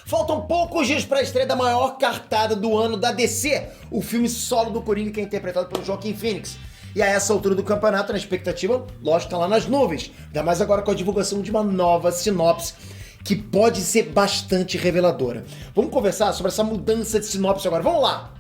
Faltam poucos dias para a estreia da maior cartada do ano da DC, o filme solo do Coringa, que é interpretado pelo Joaquin Phoenix. E a essa altura do campeonato, na expectativa, lógico, tá lá nas nuvens. Ainda mais agora com a divulgação de uma nova sinopse que pode ser bastante reveladora. Vamos conversar sobre essa mudança de sinopse agora. Vamos lá!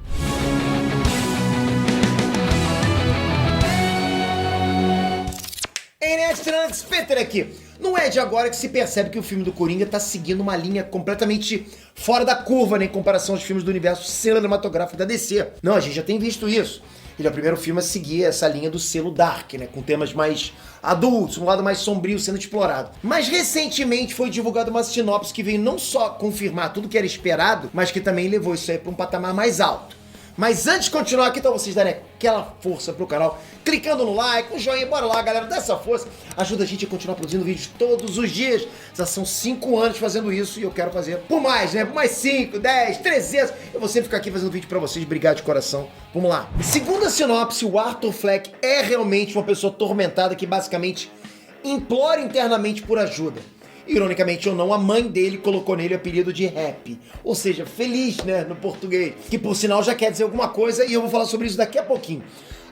Trunks, Peter aqui. Não é de agora que se percebe que o filme do Coringa tá seguindo uma linha completamente fora da curva, né, em comparação aos filmes do universo cinematográfico da DC. Não, a gente já tem visto isso. Ele é o primeiro filme a seguir essa linha do selo Dark, né, com temas mais adultos, um lado mais sombrio sendo explorado. Mas recentemente foi divulgada uma sinopse que veio não só confirmar tudo que era esperado, mas que também levou isso aí para um patamar mais alto. Mas antes de continuar aqui, então vocês darem aquela força pro canal, clicando no like, no joinha, bora lá, galera, dá essa força, ajuda a gente a continuar produzindo vídeos todos os dias. Já são 5 anos fazendo isso e eu quero fazer por mais, né? Por mais 5, 10, 300, eu vou sempre ficar aqui fazendo vídeo pra vocês, obrigado de coração. Vamos lá. Segundo a sinopse, o Arthur Fleck é realmente uma pessoa atormentada que basicamente implora internamente por ajuda. Ironicamente ou não, a mãe dele colocou nele o apelido de Happy, ou seja, feliz, né, no português, que por sinal já quer dizer alguma coisa e eu vou falar sobre isso daqui a pouquinho.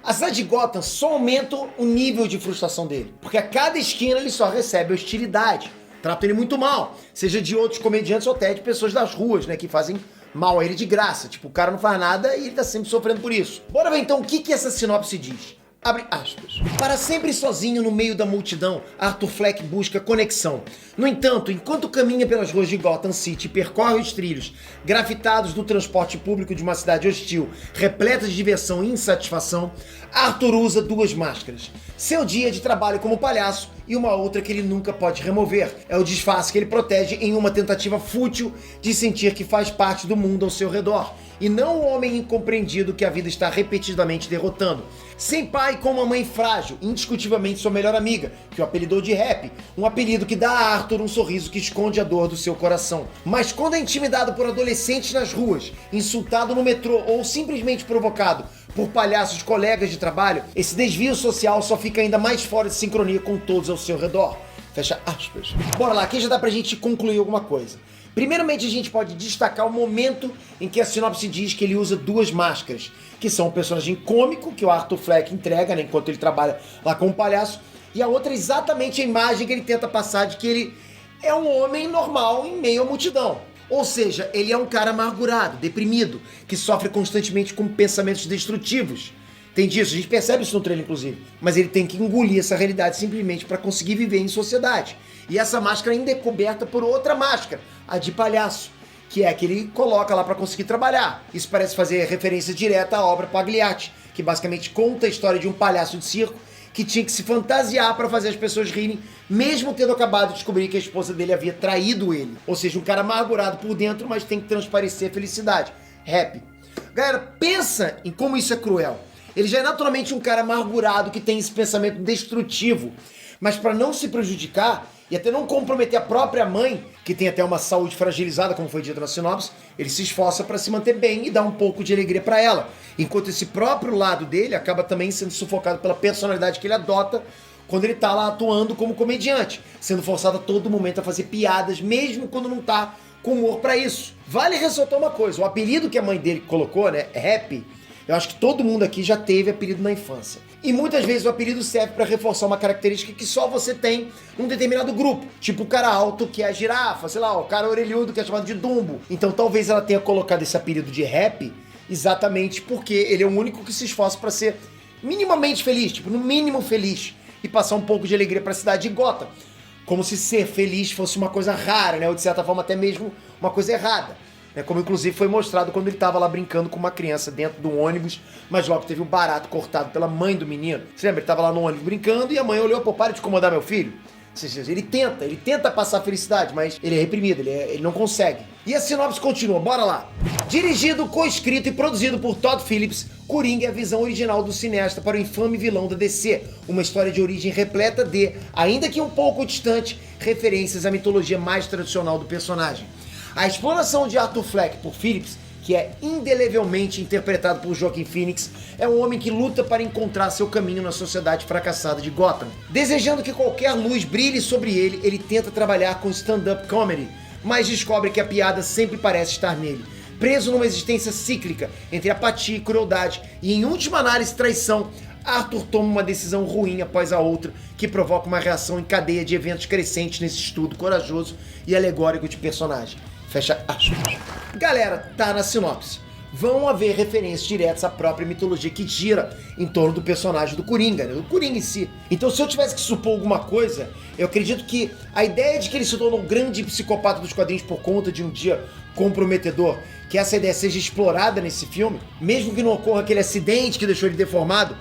A cidade de Gotham só aumenta o nível de frustração dele, porque a cada esquina ele só recebe hostilidade, tratam ele muito mal, seja de outros comediantes ou até de pessoas das ruas, né, que fazem mal a ele de graça, tipo, o cara não faz nada e ele tá sempre sofrendo por isso. Bora ver então o que essa sinopse diz. Abre aspas. Para sempre sozinho no meio da multidão, Arthur Fleck busca conexão. No entanto, enquanto caminha pelas ruas de Gotham City e percorre os trilhos grafitados do transporte público de uma cidade hostil, repleta de diversão e insatisfação, Arthur usa 2 máscaras. Seu dia de trabalho como palhaço e uma outra que ele nunca pode remover. É o disfarce que ele protege em uma tentativa fútil de sentir que faz parte do mundo ao seu redor, e não o homem incompreendido que a vida está repetidamente derrotando. Sem pai, com uma mãe frágil, indiscutivelmente sua melhor amiga, que o apelidou de Happy, um apelido que dá a Arthur um sorriso que esconde a dor do seu coração. Mas quando é intimidado por adolescentes nas ruas, insultado no metrô ou simplesmente provocado por palhaços colegas de trabalho, esse desvio social só fica ainda mais fora de sincronia com todos ao seu redor. Fecha aspas. Bora lá, aqui já dá pra gente concluir alguma coisa. Primeiramente, a gente pode destacar o momento em que a sinopse diz que ele usa 2 máscaras, que são um personagem cômico, que o Arthur Fleck entrega, né, enquanto ele trabalha lá como palhaço, e a outra é exatamente a imagem que ele tenta passar de que ele é um homem normal em meio à multidão. Ou seja, ele é um cara amargurado, deprimido, que sofre constantemente com pensamentos destrutivos. Tem disso, a gente percebe isso no trailer, inclusive. Mas ele tem que engolir essa realidade simplesmente para conseguir viver em sociedade. E essa máscara ainda é coberta por outra máscara, a de palhaço, que é a que ele coloca lá para conseguir trabalhar. Isso parece fazer referência direta à obra Pagliatti, que basicamente conta a história de um palhaço de circo que tinha que se fantasiar para fazer as pessoas rirem, mesmo tendo acabado de descobrir que a esposa dele havia traído ele. Ou seja, um cara amargurado por dentro, mas tem que transparecer felicidade. Happy. Galera, pensa em como isso é cruel. Ele já é naturalmente um cara amargurado que tem esse pensamento destrutivo, mas para não se prejudicar e até não comprometer a própria mãe, que tem até uma saúde fragilizada, como foi dito na sinopse, ele se esforça para se manter bem e dar um pouco de alegria para ela, enquanto esse próprio lado dele acaba também sendo sufocado pela personalidade que ele adota quando ele tá lá atuando como comediante, sendo forçado a todo momento a fazer piadas, mesmo quando não tá com humor para isso. Vale ressaltar uma coisa, o apelido que a mãe dele colocou, né, Happy, eu acho que todo mundo aqui já teve apelido na infância. E muitas vezes o apelido serve para reforçar uma característica que só você tem num determinado grupo. Tipo o cara alto, que é a girafa, sei lá, o cara orelhudo, que é chamado de Dumbo. Então talvez ela tenha colocado esse apelido de Happy exatamente porque ele é o único que se esforça para ser minimamente feliz, tipo, no mínimo feliz, e passar um pouco de alegria para a cidade de Gotham. Como se ser feliz fosse uma coisa rara, né? Ou de certa forma até mesmo uma coisa errada. Como inclusive foi mostrado quando ele estava lá brincando com uma criança dentro do ônibus, mas logo teve o barato cortado pela mãe do menino. Você lembra? Ele estava lá no ônibus brincando e a mãe olhou, pô, para de incomodar meu filho. Ou seja, ele tenta passar felicidade, mas ele é reprimido, ele não consegue. E a sinopse continua, bora lá. Dirigido, co-escrito e produzido por Todd Phillips, Coringa é a visão original do cineasta para o infame vilão da DC, uma história de origem repleta de, ainda que um pouco distante, referências à mitologia mais tradicional do personagem. A exploração de Arthur Fleck por Phillips, que é indelevelmente interpretado por Joaquin Phoenix, é um homem que luta para encontrar seu caminho na sociedade fracassada de Gotham. Desejando que qualquer luz brilhe sobre ele, ele tenta trabalhar com stand-up comedy, mas descobre que a piada sempre parece estar nele. Preso numa existência cíclica entre apatia e crueldade e, em última análise, traição, Arthur toma uma decisão ruim após a outra que provoca uma reação em cadeia de eventos crescentes nesse estudo corajoso e alegórico de personagem. Fecha aspas. Galera, tá na sinopse. Vão haver referências diretas à própria mitologia que gira em torno do personagem do Coringa, né? Do Coringa em si. Então, se eu tivesse que supor alguma coisa, eu acredito que a ideia de que ele se tornou um grande psicopata dos quadrinhos por conta de um dia comprometedor, que essa ideia seja explorada nesse filme, mesmo que não ocorra aquele acidente que deixou ele deformado,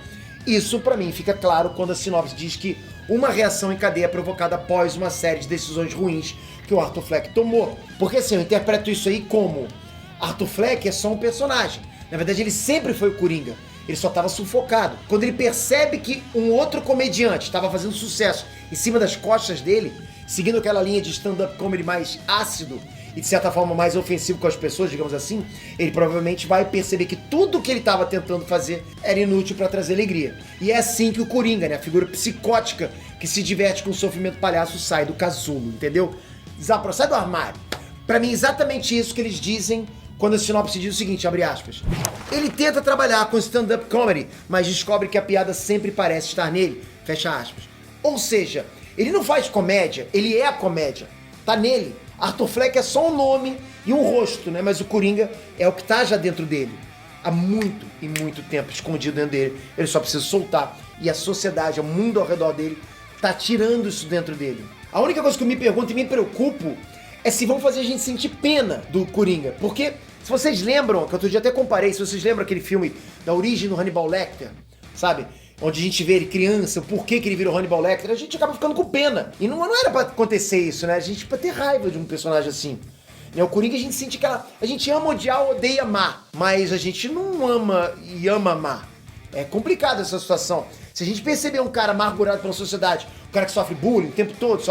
isso pra mim fica claro quando a sinopse diz que uma reação em cadeia é provocada após uma série de decisões ruins que o Arthur Fleck tomou. Porque assim, eu interpreto isso aí como Arthur Fleck é só um personagem. Na verdade, ele sempre foi o Coringa. Ele só estava sufocado. Quando ele percebe que um outro comediante estava fazendo sucesso em cima das costas dele, seguindo aquela linha de stand-up comedy mais ácido e de certa forma mais ofensivo com as pessoas, digamos assim, ele provavelmente vai perceber que tudo que ele estava tentando fazer era inútil para trazer alegria. E é assim que o Coringa, né, a figura psicótica que se diverte com o sofrimento palhaço, sai do casulo, entendeu? Sai do armário. Pra mim, exatamente isso que eles dizem quando a sinopse diz o seguinte, abre aspas. Ele tenta trabalhar com stand-up comedy, mas descobre que a piada sempre parece estar nele, fecha aspas. Ou seja, ele não faz comédia, ele é a comédia. Tá nele. Arthur Fleck é só um nome e um rosto, né? Mas o Coringa é o que tá já dentro dele. Há muito e muito tempo escondido dentro dele. Ele só precisa soltar. E a sociedade, o mundo ao redor dele, tá tirando isso dentro dele. A única coisa que eu me pergunto e me preocupo é se vão fazer a gente sentir pena do Coringa. Porque, se vocês lembram, que outro dia até comparei, se vocês lembram aquele filme da origem do Hannibal Lecter, sabe? Onde a gente vê ele criança, o porquê que ele virou Hannibal Lecter, a gente acaba ficando com pena. E não era pra acontecer isso, né? A gente pra ter raiva de um personagem assim. O Coringa a gente sente que a gente ama odiar, odeia amar. Mas a gente não ama e ama amar. É complicado essa situação. Se a gente perceber um cara amargurado pela sociedade, um cara que sofre bullying o tempo todo,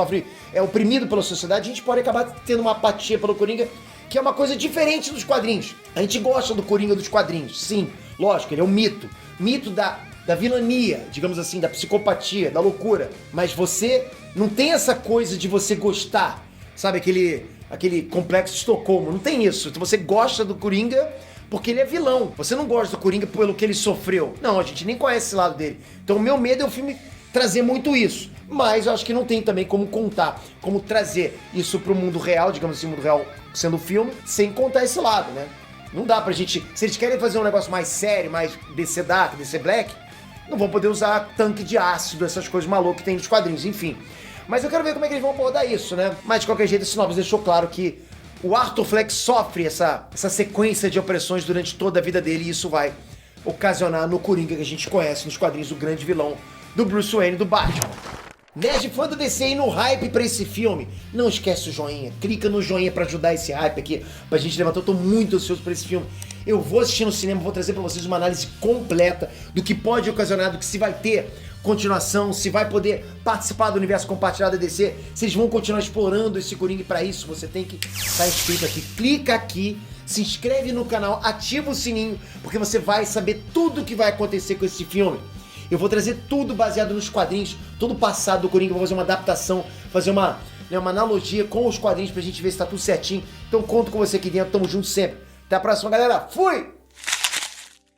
é oprimido pela sociedade, a gente pode acabar tendo uma apatia pelo Coringa, que é uma coisa diferente dos quadrinhos. A gente gosta do Coringa dos quadrinhos, sim, lógico, ele é um mito. Mito da vilania, digamos assim, da psicopatia, da loucura. Mas você não tem essa coisa de você gostar, sabe, aquele complexo de Estocolmo, não tem isso. Então você gosta do Coringa porque ele é vilão. Você não gosta do Coringa pelo que ele sofreu. Não, a gente nem conhece esse lado dele. Então o meu medo é o filme trazer muito isso. Mas eu acho que não tem também como contar, como trazer isso pro mundo real, digamos assim, o mundo real sendo filme, sem contar esse lado, né? Não dá pra gente... Se eles querem fazer um negócio mais sério, mais DC Dark, DC Black, não vão poder usar tanque de ácido, essas coisas malucas que tem nos quadrinhos, enfim. Mas eu quero ver como é que eles vão abordar isso, né? Mas de qualquer jeito, a sinopse deixou claro que o Arthur Fleck sofre essa sequência de opressões durante toda a vida dele, e isso vai ocasionar no Coringa que a gente conhece nos quadrinhos, o grande vilão do Bruce Wayne, do Batman. Nerd fã do DC aí no hype pra esse filme, não esquece o joinha, clica no joinha pra ajudar esse hype aqui, pra gente levantar. Eu tô muito ansioso pra esse filme. Eu vou assistir no cinema, vou trazer pra vocês uma análise completa do que pode ocasionar, do que se vai ter continuação, se vai poder participar do universo compartilhado da DC, se eles vão continuar explorando esse Coringa. E pra isso você tem que estar inscrito aqui, clica aqui, se inscreve no canal, ativa o sininho, porque você vai saber tudo o que vai acontecer com esse filme. Eu vou trazer tudo baseado nos quadrinhos, todo o passado do Coringa, vou fazer uma adaptação, fazer uma analogia com os quadrinhos pra gente ver se tá tudo certinho. Então conto com você aqui dentro, tamo junto sempre. Até a próxima, galera. Fui!